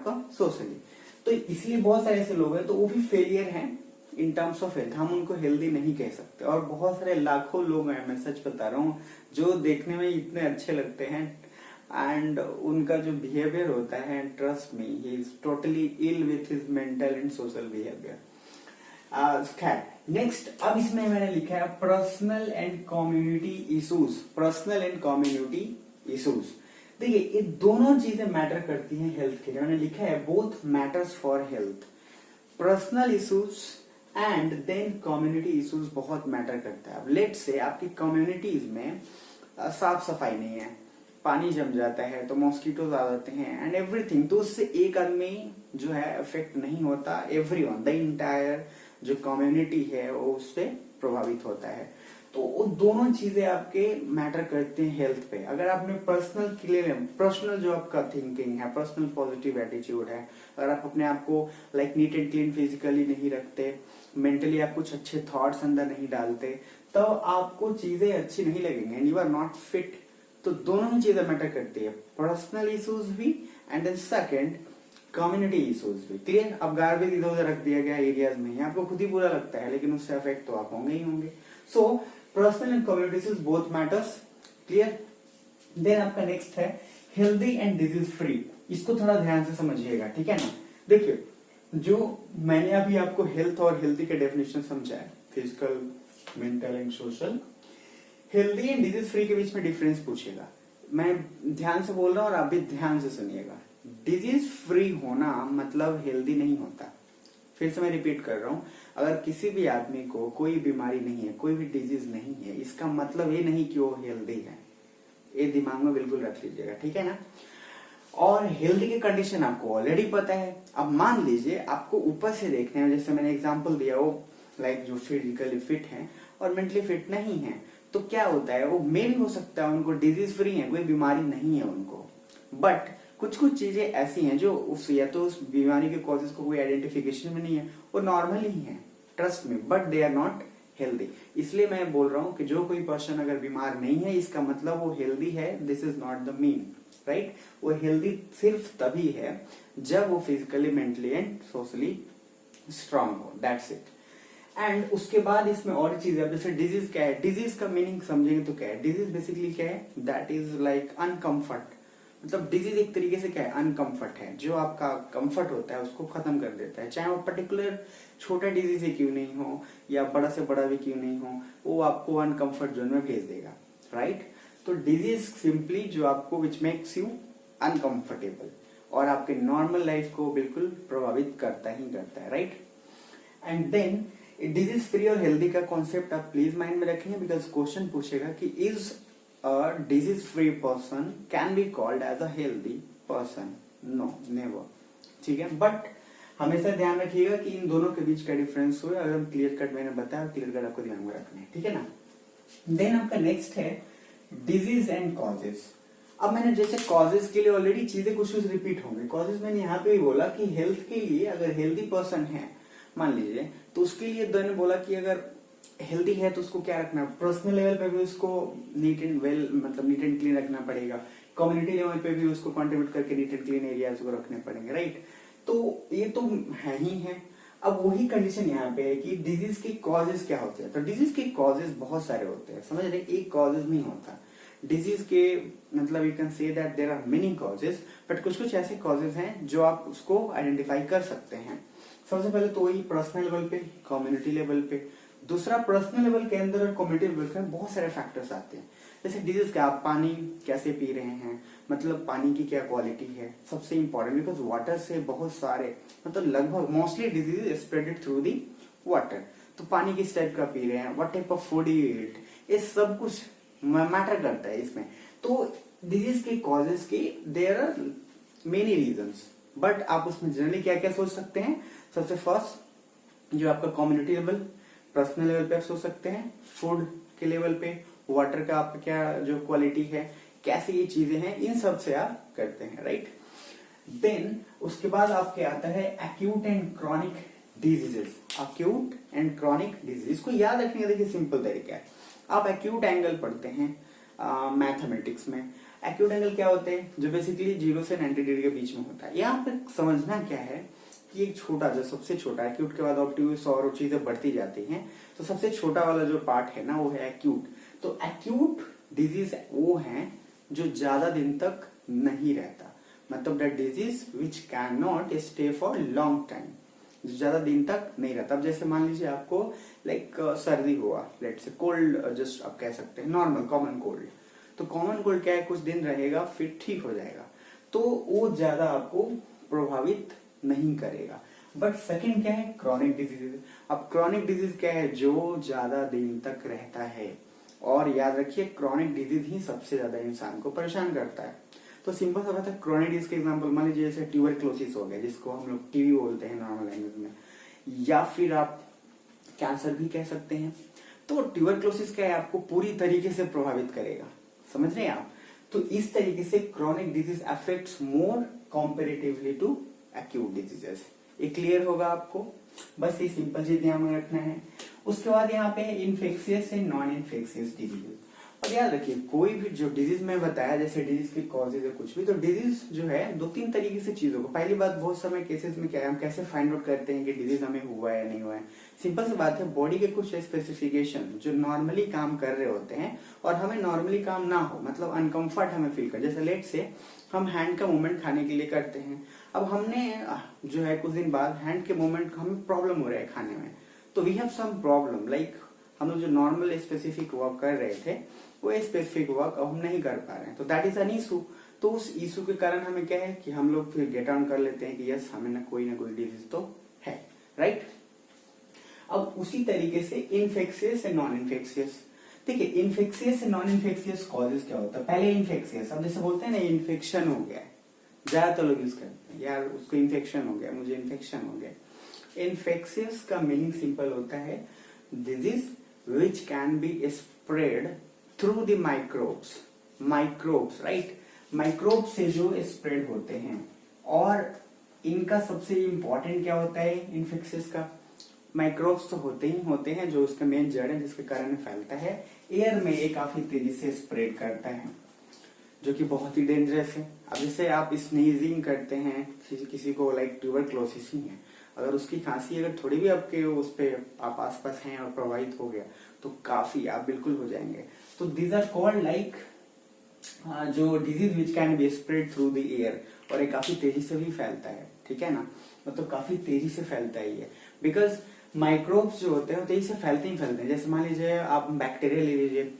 आपका सोशली। तो इसलिए बहुत सारे ऐसे लोग हैं तो वो भी फेलियर हैं इन टर्म्स ऑफ हेल्थ, हम उनको हेल्दी नहीं कह सकते। और बहुत सारे लाखों लोग हैं, मैं सच बता रहा हूँ, जो देखने में इतने अच्छे लगते हैं एंड उनका जो बिहेवियर होता है, trust me, he is totally ill with his mental and social behaviour. Next, अब इसमें मैंने लिखा है personal and community issues. Personal and community issues, देखिए ये दोनों चीजें मैटर करती हैं हेल्थ के लिए। मैंने लिखा है both matters for health. Personal issues and then community issues बहुत मैटर करता है। अब लेट से आपकी कम्युनिटीज में साफ सफाई नहीं है, पानी जम जाता है तो मॉस्किटोज आ जाते हैं एंड एवरीथिंग, तो उससे एक आदमी जो है इफेक्ट नहीं होता, एवरीवन, द इंटायर जो कम्युनिटी है वो उससे प्रभावित होता है। तो वो दोनों चीजें आपके मैटर करते हैं हेल्थ पे। अगर आपने पर्सनल जो आपका थिंकिंग है, पर्सनल पॉजिटिव एटीट्यूड है, अगर आप अपने आप को like neat and clean physically नहीं रखते, मेंटली आप कुछ अच्छे थॉट्स अंदर नहीं डालते, तो आपको चीजें अच्छी नहीं लगेंगी and you are not fit. तो दोनों ही चीजें मैटर करती है, पर्सनल इश्यूज भी and then second community issues भी। क्लियर? अब गार्बेज इधर उधर रख दिया गया एरियाज में, आपको खुद ही बुरा लगता है लेकिन उससे अफेक्ट तो आप होंगे ही होंगे। So personal and community issues both matters. Clear? Then आपका नेक्स्ट है हेल्दी एंड डिजीज फ्री। इसको थोड़ा ध्यान से समझिएगा, ठीक है ना। देखिए, जो मैंने अभी आपको हेल्थ और हेल्दी के डेफिनेशन समझाया, physical, mental and social, healthy and disease free के बीच में डिफरेंस पूछेगा। मैं ध्यान से बोल रहा हूं और आप भी ध्यान से सुनिएगा। डिजीज फ्री होना मतलब हेल्दी नहीं होता। फिर से मैं रिपीट कर रहा हूं, अगर किसी भी आदमी को कोई बीमारी नहीं है, कोई भी डिजीज नहीं है, इसका मतलब ये नहीं कि वो हेल्दी है। ये दिमाग में बिल्कुल रख लीजिएगा, ठीक है ना। और हेल्दी की कंडीशन आपको ऑलरेडी पता है। अब मान लीजिए आपको ऊपर से देखने में, जैसे मैंने एग्जांपल दिया, वो लाइक जो फिजिकली फिट है और मेंटली फिट नहीं है, तो क्या होता है, वो मे भी हो सकता है उनको डिजीज फ्री है, कोई बीमारी नहीं है उनको, बट कुछ कुछ चीजें ऐसी हैं जो या तो उस बीमारी के कॉजेज को कोई आइडेंटिफिकेशन में नहीं है, वो नॉर्मल ही है, ट्रस्ट में, but they are not healthy. इसलिए मैं बोल रहा हूं कि जो कोई पर्सन अगर बीमार नहीं है, इसका मतलब वो हेल्दी है, this is not the mean, right. वो हेल्दी सिर्फ तभी है जब वो physically, mentally and socially strong हो, दैट्स इट। एंड उसके बाद इसमें और चीजें, जैसे डिजीज क्या है, डिजीज का मीनिंग समझेंगे तो क्या है, डिजीज बेसिकली क्या है, दैट इज लाइक अनकंफर्ट। मतलब डिजीज एक तरीके से क्या है, अनकंफर्ट है, जो आपका कंफर्ट होता है उसको खत्म कर देता है। चाहे वो पर्टिकुलर छोटा डिजीज ही क्यों नहीं हो या बड़ा से बड़ा भी क्यों नहीं हो, वो आपको अनकंफर्ट जोन में भेज देगा, राइट। तो डिजीज सिंपली जो आपको विच मेक्स यू अनकंफर्टेबल और आपके नॉर्मल लाइफ को बिल्कुल प्रभावित करता ही करता है, right. And then disease free और हेल्दी का कॉन्सेप्ट आप प्लीज माइंड में रखेंगे, बिकॉज क्वेश्चन पूछेगा कि is a disease free person can be called as a healthy person? No, never, ठीक है। बट हमेशा ध्यान रखिएगा कि इन दोनों के बीच का डिफरेंस हो, अगर क्लियर कट मैंने बताया, क्लियर कट आपको ध्यान में रखना है, ठीक है ना। देन आपका नेक्स्ट है डिजीज एंड कॉजेज। अब मैंने जैसे कॉजेज के लिए ऑलरेडी चीजें कुछ रिपीट होंगे, कॉजेज मैंने यहाँ पे भी बोला कि हेल्थ के लिए अगर हेल्दी पर्सन है मान लीजिए, तो उसके लिए मैंने बोला कि अगर हेल्दी है तो उसको क्या रखना, पर्सनल लेवल पे भी उसको नीट एंड वेल, मतलब नीट एंड क्लीन रखना पड़ेगा, कम्युनिटी लेवल पे भी उसको कंट्रीब्यूट करके नीट एंड क्लीन एरियाज को रखने पड़ेंगे, राइट। तो ये तो है ही है। अब वही कंडीशन यहाँ पे है कि डिजीज के कॉजेज क्या होते हैं। तो डिजीज के कॉजेज बहुत सारे होते हैं, समझ रहे, एक कॉजेज नहीं होता डिजीज के, मतलब you can say that there are many causes, but कुछ कुछ ऐसे कॉजेज हैं जो आप उसको आइडेंटिफाई कर सकते हैं। सबसे पहले तो वही पर्सनल लेवल पे, कम्युनिटी लेवल पे। दूसरा, पर्सनल लेवल के अंदर और कम्युनिटी लेवल पे बहुत सारे फैक्टर्स आते हैं। जैसे डिजीज का, आप पानी कैसे पी रहे हैं, मतलब पानी की क्या क्वालिटी है, सबसे इंपॉर्टेंट, बिकॉज वाटर से बहुत सारे, मतलब लगभग mostly disease spreaded through the water. तो पानी किस टाइप का पी रहे हैं, what type of food you eat, ये सब कुछ मैटर करता है इसमें। तो डिजीज के कॉजेज के there are many reasons, but आप उसमें जनरली क्या क्या सोच सकते हैं। सबसे फर्स्ट जो आपका कम्युनिटी लेवल, पर्सनल लेवल पे आप सोच सकते हैं, फूड के लेवल पे, वाटर का आपका क्या जो क्वालिटी है, कैसे ये चीजें हैं, इन सब से आप करते हैं, राइट। देन उसके बाद आपके आता है acute and chronic diseases. Acute and chronic disease, इसको याद रखने का देखिए सिंपल तरीका है। आप एक्यूट एंगल पढ़ते हैं मैथमेटिक्स में, एक्यूट एंगल क्या होते हैं, जो बेसिकली 0 से 90 डिग्री के बीच में होता है। यहाँ पे समझना क्या है कि एक छोटा, जो सबसे छोटा, एक्यूट के बाद ऑब्ट्यूस और चीजें बढ़ती जाती हैं, तो सबसे छोटा वाला जो पार्ट है ना वो है एक्यूट। तो एक्यूट डिजीज वो है जो ज्यादा दिन तक नहीं रहता, मतलब that disease which can not stay for long time, जो ज्यादा दिन तक नहीं रहता। अब जैसे मान लीजिए आपको लाइक सर्दी हुआ, लेट्स से कोल्ड, जस्ट आप कह सकते हैं नॉर्मल कॉमन कोल्ड, तो कॉमन कोल्ड क्या है, कुछ दिन रहेगा फिर ठीक हो जाएगा, तो वो ज्यादा आपको प्रभावित नहीं करेगा। बट सेकंड क्या है, क्रॉनिक डिजीज। अब क्रॉनिक डिजीज क्या है, जो ज्यादा दिन तक रहता है, और याद रखिए क्रॉनिक डिजीज ही सबसे ज्यादा इंसान को परेशान करता है। तो सिंपल सा बात है, क्रॉनिक डिजीज के एग्जांपल मान लीजिए जैसे ट्यूबरक्लोसिस हो गया, जिसको हम लोग टीबी बोलते हैं नॉर्मल लैंग्वेज में, या फिर आप कैंसर भी कह सकते हैं। तो ट्यूबरक्लोसिस क्या है, आपको पूरी तरीके से प्रभावित करेगा, समझ रहे हैं आप। तो इस तरीके से chronic disease affects more comparatively to acute diseases. ये क्लियर होगा आपको, बस ये सिंपल चीज ध्यान में रखना है। उसके बाद यहाँ पे infectious and non infectious disease. और याद रखिए कोई भी जो डिजीज में बताया, जैसे डिजीज के कॉजेज है कुछ भी, तो डिजीज जो है 2-3 तरीके से चीजों को, पहली बात बहुत समय केसेस में क्या है, हम कैसे फाइंड आउट करते हैं कि डिजीज हमें हुआ है या नहीं हुआ है। सिंपल सी बात है, बॉडी के कुछ स्पेसिफिकेशन जो नॉर्मली काम कर रहे होते हैं और हमें नॉर्मली काम ना हो, मतलब अनकंफर्ट हमें फील कर, जैसे लेट से हम हैंड का मूवमेंट खाने के लिए करते हैं, अब हमने जो है कुछ दिन बाद हैंड के मूवमेंट हमें प्रॉब्लम हो रहा है खाने में, तो we have some problem, like हम लोग जो नॉर्मल स्पेसिफिक वर्क कर रहे थे वो स्पेसिफिक वर्क अब हम नहीं कर पा रहे हैं, तो दैट इज एन इशू। तो उस इशू के कारण हमें क्या है कि हम लोग फिर गेट ऑन कर लेते हैं कि यस हमें ना कोई डिजीज तो है, राइट। अब उसी तरीके से इन्फेक्शियस एंड नॉन इन्फेक्शियस। देखिए infectious and non infectious causes क्या होता है, पहले इन्फेक्शियस, अब जैसे बोलते हैं ना इन्फेक्शन हो गया, ज्यादातर लोग यूज करते हैं यार उसको इन्फेक्शन हो गया, मुझे इन्फेक्शन हो गया। इन्फेक्शियस का मीनिंग सिंपल होता है, disease which can be spread through the microbes, right. Microbes से जो स्प्रेड होते हैं, और इनका सबसे इंपॉर्टेंट क्या होता है इन्फेक्शियस का, माइक्रोब्स तो होते ही होते हैं जो उसका मेन जड़ है जिसके कारण फैलता है, एयर में ये काफी तेजी से स्प्रेड करता है, जो कि बहुत ही डेंजरस है। अब जैसे आप स्नीजिंग करते हैं, किसी को लाइक ट्यूबरक्लोसिस ही है, अगर उसकी खांसी अगर थोड़ी भी आपके उस पे आप आसपास हैं और प्रभावित हो गया तो काफी आप बिल्कुल हो जाएंगे। तो दीज आर कॉल्ड लाइक जो disease which can be spread through the air, और ये काफी तेजी से भी फैलता है, ठीक है ना, मतलब काफी तेजी से फैलता है ये, बिकॉज माइक्रोब्स जो होते हैं तेजी से फैलते ही फैलते हैं। जैसे मान लीजिए आप बैक्टीरिया ले लीजिए,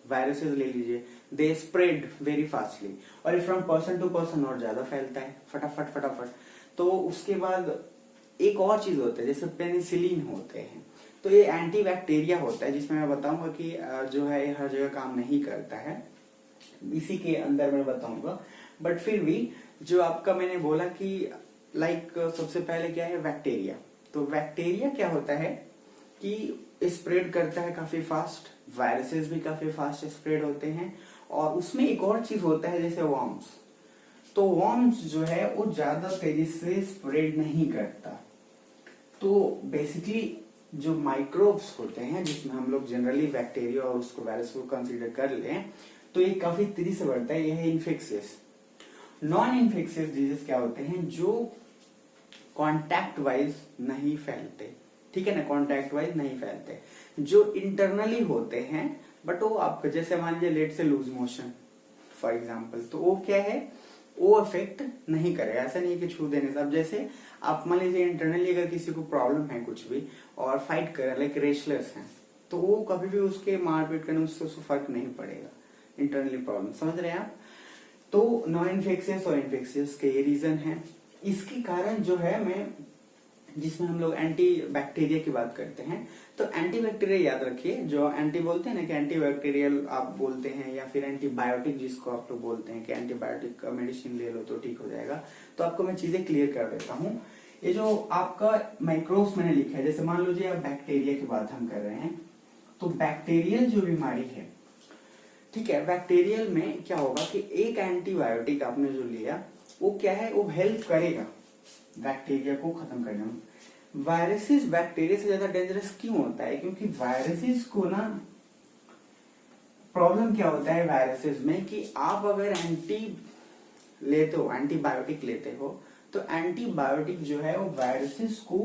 वायरसेस ले लीजिए, दे स्प्रेड वेरी फास्टली, और फ्रॉम पर्सन टू पर्सन और ज्यादा फैलता है फटाफट। तो उसके बाद एक और चीज होता है जैसे पेनिसिलिन होते हैं, तो ये एंटी बैक्टीरिया होता है, जिसमें मैं बताऊंगा कि जो है हर जगह काम नहीं करता है, इसी के अंदर मैं बताऊंगा। बट फिर भी जो आपका मैंने बोला कि लाइक सबसे पहले क्या है बैक्टीरिया, तो बैक्टीरिया क्या होता है कि स्प्रेड करता है काफी फास्ट, वायरसेस भी काफी फास्ट स्प्रेड होते हैं, और उसमें एक और चीज होता है जैसे वर्म्स, तो वर्म्स जो है वो ज्यादा तेजी से स्प्रेड नहीं करता। तो बेसिकली जो माइक्रोब्स होते हैं जिसमें हम लोग जनरली बैक्टीरिया और उसको वायरस को कंसीडर कर लें, तो ये काफी तेजी से बढ़ता है, ये है इन्फेक्शियस। नॉन इन्फेक्शियस डिजीज क्या होते हैं, जो कॉन्टैक्ट वाइज नहीं फैलते, ठीक है ना, कॉन्टैक्ट वाइज नहीं फैलते, जो इंटरनली होते हैं, बट वो आपको जैसे मान लीजिए लेट से लूज मोशन फॉर एग्जाम्पल, तो वो क्या है, वो अफेक्ट नहीं करेगा, ऐसा नहीं कि छू देने से। अब जैसे आप मान लीजिए इंटरनली अगर किसी को प्रॉब्लम है कुछ भी और फाइट कर रहा है, लाइक रेसलर्स हैं, तो वो कभी भी उसके मारपीट करने उससे फर्क नहीं पड़ेगा, इंटरनली प्रॉब्लम, समझ रहे हैं आप। तो नॉन इन्फेक्शियस और इन्फेक्शियस के ये रीजन है। इसके कारण जो है मैं जिसमें हम लोग एंटी बैक्टीरिया की बात करते हैं, तो एंटी बैक्टीरिया याद रखिए, जो एंटी बोलते हैं ना कि एंटी बैक्टीरियल आप बोलते हैं, या फिर एंटीबायोटिक जिसको आप लोग बोलते हैं कि एंटीबायोटिक का मेडिसिन ले लो तो ठीक हो जाएगा। तो आपको मैं चीजें क्लियर कर देता हूँ। ये जो आपका माइक्रोब्स मैंने लिखा है, जैसे मान लीजिए आप बैक्टीरिया की बात हम कर रहे हैं, तो बैक्टीरियल जो बीमारी है, ठीक है, बैक्टीरियल में क्या होगा कि एक एंटीबायोटिक आपने जो लिया वो क्या है, वो हेल्प करेगा बैक्टीरिया को खत्म करने में। वायरसेस बैक्टीरिया से ज्यादा डेंजरस क्यों होता है, क्योंकि वायरसेस को ना प्रॉब्लम क्या होता है वायरसेस में कि आप अगर लेते हो, एंटीबायोटिक लेते हो, तो एंटीबायोटिक जो है वो वायरसेस को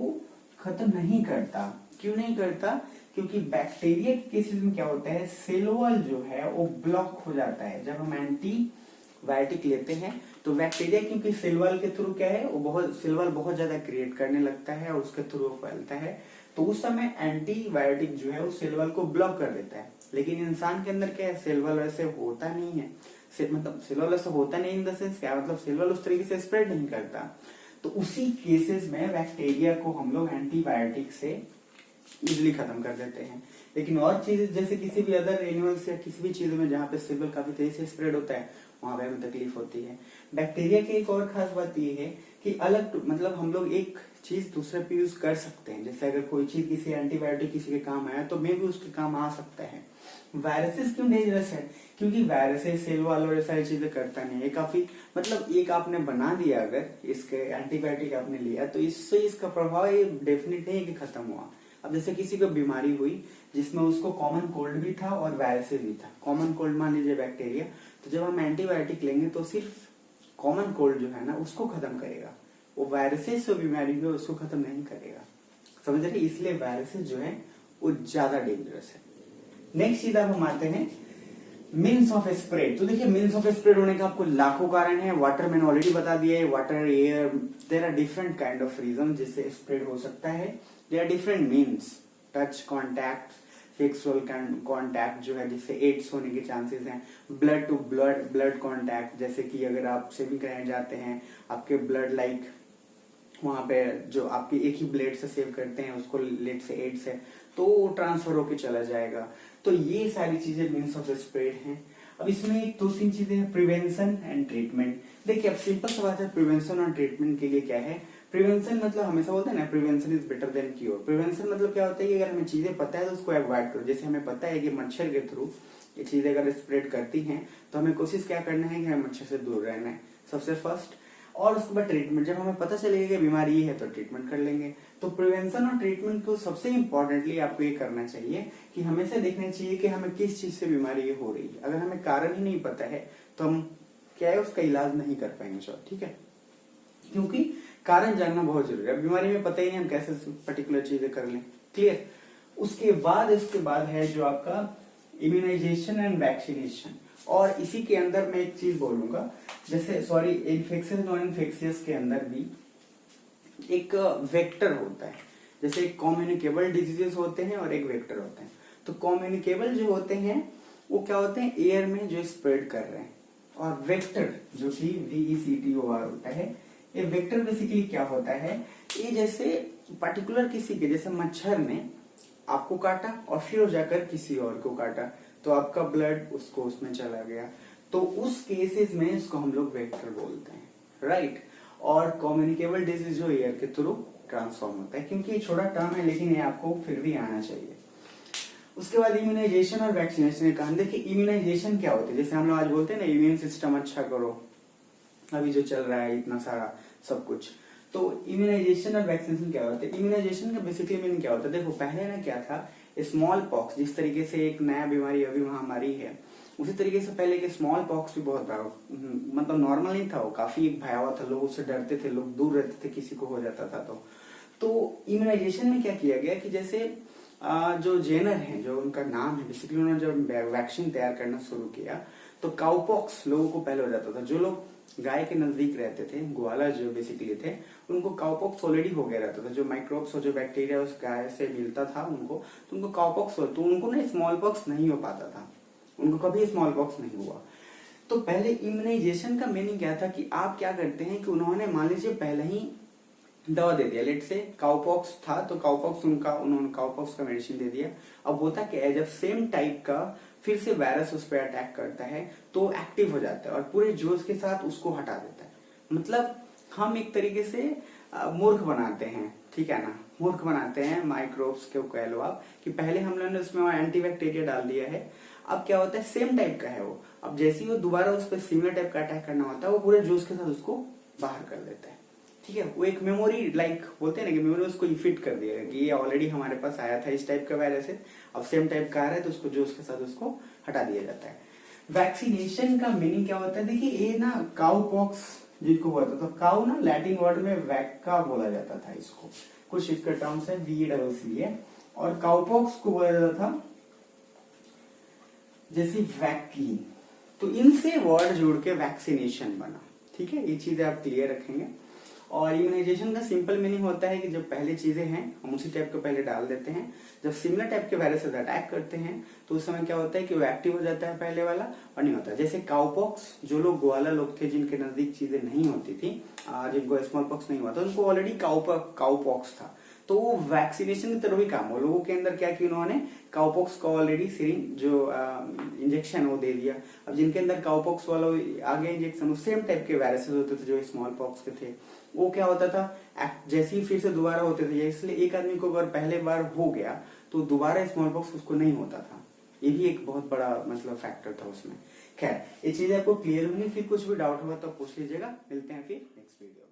खत्म नहीं करता। क्यों नहीं करता? क्योंकि बैक्टीरिया के केसेस में क्या होता है, सेल वॉल जो है वो ब्लॉक हो जाता है। जब हम एंटीबायोटिक लेते हैं तो बैक्टीरिया, क्योंकि सेल वॉल के थ्रू क्या है, वो सेल वॉल बहुत ज्यादा क्रिएट करने लगता है और उसके थ्रू फैलता है, तो उस समय एंटीबायोटिक जो है वो सेल वॉल को ब्लॉक कर देता है। लेकिन इंसान के अंदर क्या है, सेल वॉल वैसे होता नहीं है, मतलब सेल वॉल ऐसा होता नहीं इन द सेंस क्या, मतलब सेल वॉल उस तरीके से स्प्रेड नहीं करता। तो उसी केसेस में बैक्टीरिया को हम लोग एंटीबायोटिक से इजिली खत्म कर देते हैं। लेकिन और चीजें जैसे किसी भी अदर एनिमल्स या किसी भी चीज में जहाँ पे सेल वॉल काफी तेजी से स्प्रेड होता है, वहां पे हमें तकलीफ होती है। बैक्टीरिया की एक और खास बात यह है कि अलग, मतलब हम लोग एक चीज दूसरे पे यूज कर सकते हैं। जैसे अगर कोई चीज किसी एंटीबायोटिक किसी के काम आया तो मे भी उसके काम आ सकता है। वायरसेस क्यों डेंजरस है? क्योंकि वायरसेस सेल वॉल और सारी चीजें करता नहीं है। काफी, मतलब एक आपने बना दिया, अगर इसके एंटीबायोटिक आपने लिया तो इससे इसका प्रभाव ये डेफिनेट नहीं है कि खत्म हुआ। अब जैसे किसी को बीमारी हुई जिसमें उसको कॉमन कोल्ड भी था और वायरसेस भी था, कॉमन कोल्ड मान लीजिए बैक्टीरिया, तो जब हम एंटीबायोटिक लेंगे तो सिर्फ कॉमन कोल्ड जो है ना उसको खत्म करेगा, वो वायरसेस जो बीमारी है उसको खत्म नहीं करेगा। समझ रहे? इसलिए वायरसेस जो है वो ज्यादा डेंजरस है। नेक्स्ट चीज अब हम आते हैं मीन्स ऑफ स्प्रेड। तो देखिए मीन्स ऑफ स्प्रेड होने का आपको लाखों कारण है। वाटर मैंने ऑलरेडी बता दिया है, water, air, there are different kind of reason जिससे स्प्रेड हो सकता है। There are different means, touch, contact, sexual contact जो है जिससे एड्स होने के चांसेस हैं, ब्लड टू ब्लड कॉन्टैक्ट, जैसे कि अगर आप स्विमिंग करने जाते हैं, आपके ब्लड लाइक वहां पे जो आपकी एक ही ब्लेड से सेव करते हैं उसको लेट से एड्स है तो ट्रांसफर होके चला जाएगा। तो ये सारी चीजें मीन्स ऑफ स्प्रेड हैं। अब इसमें दो तीन चीजें हैं, प्रिवेंशन एंड ट्रीटमेंट। देखिए अब सिंपल सा बात है, प्रिवेंशन और ट्रीटमेंट के लिए क्या है। प्रिवेंशन मतलब हमेशा बोलते हैं ना, prevention is better than cure. Prevention मतलब क्या होता है कि अगर हमें चीजें पता है तो उसको अवॉइड करो। जैसे हमें पता है कि मच्छर के थ्रू ये चीजें अगर स्प्रेड करती हैं तो हमें कोशिश क्या करना है कि हमें मच्छर से दूर रहना है सबसे फर्स्ट। और उसके बाद ट्रीटमेंट, जब हमें पता चलेगा कि बीमारी ये है तो ट्रीटमेंट कर लेंगे। तो प्रिवेंशन और ट्रीटमेंट को सबसे इंपॉर्टेंटली आपको ये करना चाहिए कि हमेशा देखना चाहिए कि हमें किस चीज से बीमारी ये हो रही है। अगर हमें कारण ही नहीं पता है तो हम क्या है उसका इलाज नहीं कर पाएंगे सर, ठीक है, क्योंकि कारण जानना बहुत जरूरी है। बीमारी में पता ही नहीं हम कैसे पर्टिकुलर चीजें कर लें। क्लियर? उसके बाद है जो आपका इम्यूनाइजेशन एंड वैक्सीनेशन। और इसी के अंदर मैं एक चीज बोलूंगा, जैसे इन्फेक्शन नॉन इन्फेक्शियस के अंदर भी एक वेक्टर होता है। जैसे कम्युनिकेबल डिजीजेस होते हैं और एक वेक्टर होते हैं। तो कम्युनिकेबल जो होते हैं वो क्या होते हैं, एयर में जो स्प्रेड कर रहे हैं, और वेक्टर जो कि VECTOR होता है, ये वेक्टर बेसिकली क्या होता है, ये जैसे पर्टिकुलर किसी के, जैसे मच्छर ने आपको काटा और फिर जाकर किसी और को काटा तो आपका ब्लड उसको उसमें चला गया, तो उस केसेस में इसको हम लोग वेक्टर बोलते हैं, राइट। और कम्युनिकेबल डिजीज जो एयर के थ्रू ट्रांसफॉर्म होता है, क्योंकि ये छोटा टर्म है लेकिन ये आपको फिर भी आना चाहिए। उसके बाद इम्यूनाइजेशन और वैक्सीनेशन का। देखिए इम्यूनाइजेशन क्या होता है, जैसे हम लोग आज बोलते हैं ना इम्यून सिस्टम अच्छा करो, अभी जो चल रहा है इतना सारा सब कुछ। तो इम्यूनाइजेशन और वैक्सीनेशन क्या होता है। इम्यूनाइजेशन का बेसिकली मीनिंग क्या होता है, देखो पहले ना क्या था, स्मॉल पॉक्स जिस तरीके से एक नया बीमारी अभी महामारी है, उसी तरीके से पहले के स्मॉल पॉक्स भी बहुत मतलब नॉर्मल नहीं था, वो काफी भयावह था, लोग उससे डरते थे, लोग दूर रहते थे किसी को हो जाता था। तो इम्यूनाइजेशन में क्या किया गया कि जैसे जो जेनर है, जो उनका नाम है, बेसिकली उन्होंने जब वैक्सीन तैयार करना शुरू किया तो काउपॉक्स लोगों को पहले हो जाता था। जो लोग गाय के नजदीक रहते थे, ग्वाला जो बेसिकली थे, उनको काउपॉक्स ऑलरेडी हो गया रहता था। जो माइक्रोब्स और जो बैक्टीरिया उस गाय से मिलता था उनको, तो उनको काउपॉक्स हो, तो उनको ना स्मॉल पॉक्स नहीं हो पाता था, उनको कभी स्मॉल पॉक्स नहीं हुआ। तो पहले इम्यूनाइजेशन का मीनिंग क्या था कि आप क्या करते हैं कि उन्होंने मान लीजिए पहले ही दवा दे दिया, लेट से काउपॉक्स था तो काउपॉक्स उन्होंने काउपॉक्स का मेडिसिन दे दिया। अब होता क्या है, जब सेम टाइप का फिर से वायरस उस पर अटैक करता है तो एक्टिव हो जाता है और पूरे जोश के साथ उसको हटा देता है। मतलब हम एक तरीके से मूर्ख बनाते हैं, ठीक है ना, मूर्ख बनाते हैं माइक्रोब्स को कह लो आप, कि पहले हम लोगों ने उसमें एंटीबैक्टीरिया डाल दिया है, अब क्या होता है सेम टाइप का है वो, अब जैसे ही वो दोबारा उस पर सिमिलर टाइप का अटैक करना होता है वो पूरे जोश के साथ उसको बाहर कर देता है। ठीक है, वो एक मेमोरी लाइक बोलते हैं ना कि मेमोरी उसको फिट कर दिया कि ये ऑलरेडी हमारे पास आया था इस टाइप का वायरस है, अब सेम टाइप का आ रहा है तो उसको जो उसके साथ उसको हटा दिया जाता है। वैक्सीनेशन का मीनिंग क्या होता है, देखिए ये ना काउ पॉक्स जिनको हुआ था, तो काउ ना लैटिन वर्ड में वैक्का बोला जाता था इसको, कुछ इसका टर्म्स है VACC है, और काउपॉक्स को बोला जाता था जैसे वैक्सीन, तो इनसे वर्ड जोड़ के वैक्सीनेशन बना। ठीक है, ये चीजें आप क्लियर रखेंगे। और इम्यूनाइजेशन का सिंपल मीनिंग होता है कि जब पहले चीजें हैं हम उसी टाइप को पहले डाल देते हैं, जब सिमिलर टाइप के वायरसेस अटैक करते हैं तो उस समय क्या होता है कि वो एक्टिव हो जाता है पहले वाला, और नहीं होता। जैसे काउपॉक्स, जो लोग ग्वाला लोग थे जिनके नजदीक चीजें नहीं होती थी, जिनको स्मॉल पॉक्स नहीं हुआ था, उनको ऑलरेडी काउपॉक्स था, तो वो वैक्सीनेशन की तरह ही काम हो, लोगों के अंदर क्या किया उन्होंने, काउपॉक्स का ऑलरेडी सिरिंज जो इंजेक्शन वो दे दिया। अब जिनके अंदर काउपॉक्स वाला आ गया इंजेक्शन, सेम टाइप के वायरसेस होते थे जो स्मॉल पॉक्स के थे, वो क्या होता था जैसे ही फिर से दोबारा होते थे, इसलिए एक आदमी को अगर पहले बार हो गया तो दोबारा स्मॉल पॉक्स उसको नहीं होता था। ये भी एक बहुत बड़ा मतलब फैक्टर था उसमें। खैर, ये चीजें आपको क्लियर हुई, फिर कुछ भी डाउट हुआ तो पूछ लीजिएगा। मिलते हैं फिर नेक्स्ट वीडियो।